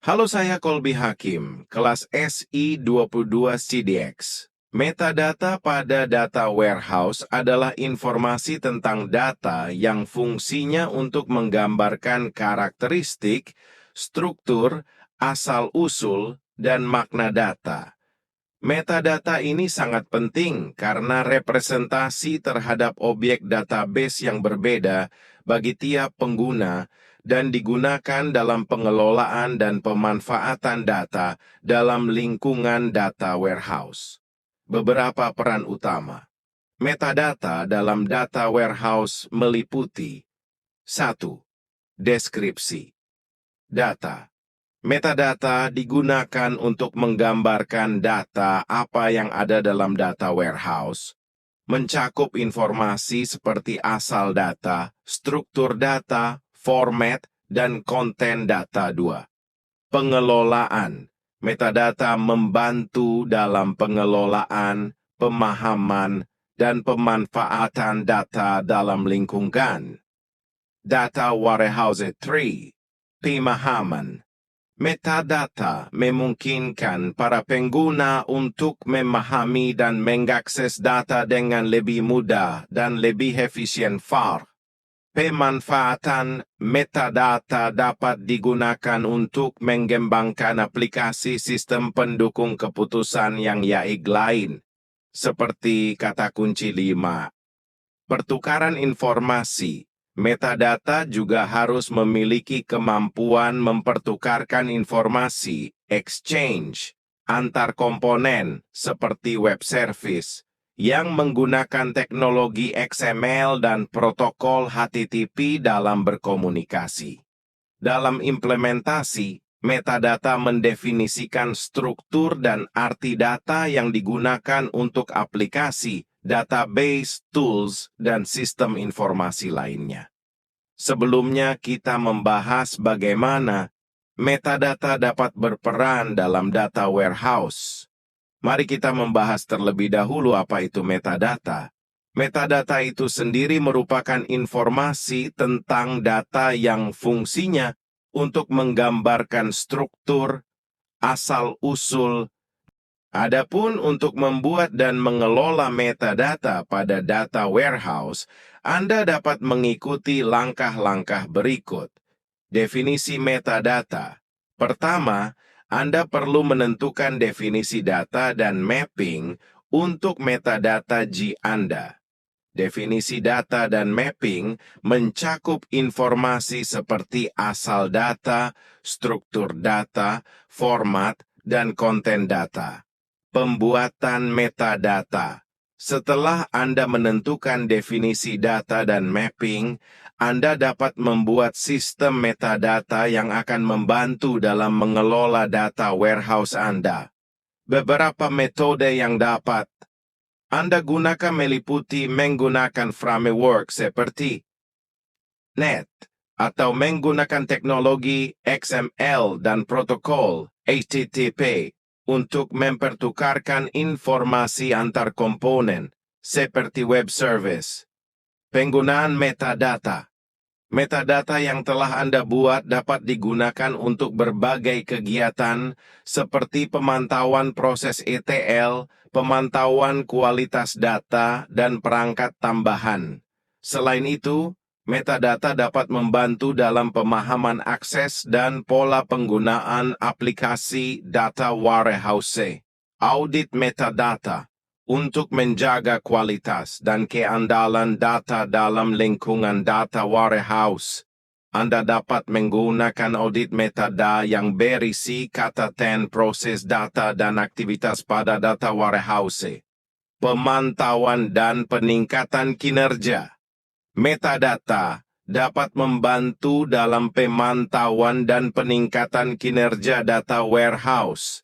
Halo, saya Kolby Hakim, kelas SI22 CDX. Metadata pada data warehouse adalah informasi tentang data yang fungsinya untuk menggambarkan karakteristik, struktur, asal-usul, dan makna data. Metadata ini sangat penting karena representasi terhadap objek database yang berbeda bagi tiap pengguna dan digunakan dalam pengelolaan dan pemanfaatan data dalam lingkungan data warehouse. Beberapa peran utama. Metadata dalam data warehouse meliputi 1. Deskripsi data. Metadata digunakan untuk menggambarkan data apa yang ada dalam data warehouse, mencakup informasi seperti asal data, struktur data, format, dan konten data. 2. Pengelolaan. Metadata membantu dalam pengelolaan, pemahaman, dan pemanfaatan data dalam lingkungan. Data warehouse. 3. Pemahaman. Metadata memungkinkan para pengguna untuk memahami dan mengakses data dengan lebih mudah dan lebih efisien. Pemanfaatan metadata dapat digunakan untuk mengembangkan aplikasi sistem pendukung keputusan yang lain, seperti kata kunci 5. Pertukaran informasi. Metadata juga harus memiliki kemampuan mempertukarkan informasi, exchange, antar komponen, seperti web service, yang menggunakan teknologi XML dan protokol HTTP dalam berkomunikasi. Dalam implementasi, metadata mendefinisikan struktur dan arti data yang digunakan untuk aplikasi, database, tools, dan sistem informasi lainnya. Sebelumnya kita membahas bagaimana metadata dapat berperan dalam data warehouse. Mari kita membahas terlebih dahulu apa itu metadata. Metadata itu sendiri merupakan informasi tentang data yang fungsinya untuk menggambarkan struktur, asal-usul. Adapun untuk membuat dan mengelola metadata pada data warehouse, Anda dapat mengikuti langkah-langkah berikut. Definisi metadata. Pertama, Anda perlu menentukan definisi data dan mapping untuk metadata Anda. Definisi data dan mapping mencakup informasi seperti asal data, struktur data, format, dan konten data. Pembuatan metadata. Setelah Anda menentukan definisi data dan mapping, Anda dapat membuat sistem metadata yang akan membantu dalam mengelola data warehouse Anda. Beberapa metode yang dapat Anda gunakan meliputi menggunakan framework seperti .NET atau menggunakan teknologi XML dan protokol HTTP untuk mempertukarkan informasi antar komponen, seperti web service. Penggunaan metadata. Metadata yang telah Anda buat dapat digunakan untuk berbagai kegiatan, seperti pemantauan proses ETL, pemantauan kualitas data, dan perangkat tambahan. Selain itu, metadata dapat membantu dalam pemahaman akses dan pola penggunaan aplikasi data warehouse. Audit metadata. Untuk menjaga kualitas dan keandalan data dalam lingkungan data warehouse, Anda dapat menggunakan audit metadata yang berisi kata proses data dan aktivitas pada data warehouse. Pemantauan dan peningkatan kinerja. Metadata dapat membantu dalam pemantauan dan peningkatan kinerja data warehouse.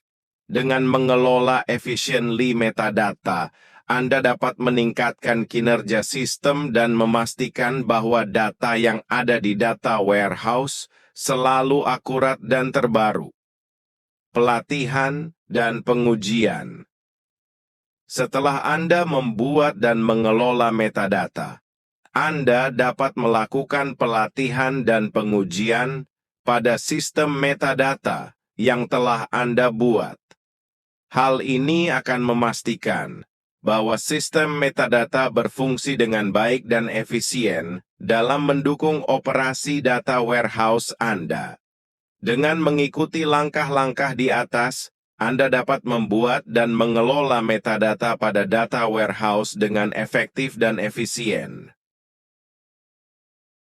Dengan mengelola efisiensi metadata, Anda dapat meningkatkan kinerja sistem dan memastikan bahwa data yang ada di data warehouse selalu akurat dan terbaru. Pelatihan dan pengujian. Setelah Anda membuat dan mengelola metadata, Anda dapat melakukan pelatihan dan pengujian pada sistem metadata yang telah Anda buat. Hal ini akan memastikan bahwa sistem metadata berfungsi dengan baik dan efisien dalam mendukung operasi data warehouse Anda. Dengan mengikuti langkah-langkah di atas, Anda dapat membuat dan mengelola metadata pada data warehouse dengan efektif dan efisien.